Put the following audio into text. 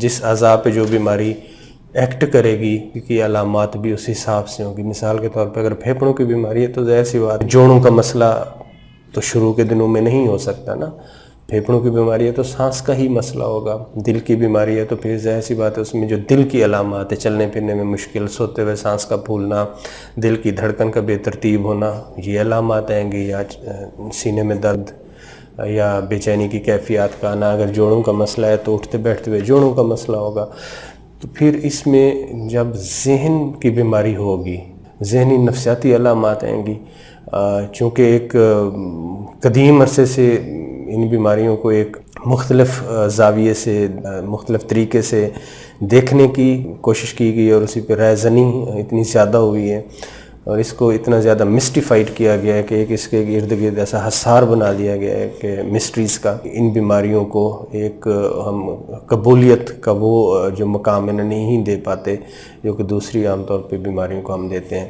جس اعضاء پہ جو بیماری ایکٹ کرے گی کی علامات بھی اس حساب سے ہوں گی. مثال کے طور پہ اگر پھیپھڑوں کی بیماری ہے تو ظاہر سی بات جوڑوں کا مسئلہ تو شروع کے دنوں میں نہیں ہو سکتا نا. پھیپھڑوں کی بیماری ہے تو سانس کا ہی مسئلہ ہوگا. دل کی بیماری ہے تو پھر ظاہر سی بات ہے اس میں جو دل کی علامات ہے، چلنے پھرنے میں مشکل، سوتے ہوئے سانس کا پھولنا، دل کی دھڑکن کا بے ترتیب ہونا، یہ علامات آئیں گی. یا سینے میں درد یا بے چینی کی کیفیات کا آنا. اگر جوڑوں کا مسئلہ ہے تو اٹھتے بیٹھتے ہوئے جوڑوں کا مسئلہ ہوگا. تو پھر اس میں جب ذہن کی بیماری ہوگی، ذہنی نفسیاتی علامات آئیں گی. چونکہ ایک قدیم عرصے سے ان بیماریوں کو ایک مختلف زاویے سے، مختلف طریقے سے دیکھنے کی کوشش کی گئی اور اسی پہ رائے زنی اتنی زیادہ ہوئی ہے اور اس کو اتنا زیادہ مسٹیفائڈ کیا گیا ہے کہ ایک اس کے ارد گرد ایسا حصار بنا دیا گیا ہے کہ مسٹریز کا. ان بیماریوں کو ایک ہم قبولیت کا وہ جو مقام انہیں نہیں دے پاتے جو کہ دوسری عام طور پہ بیماریوں کو ہم دیتے ہیں.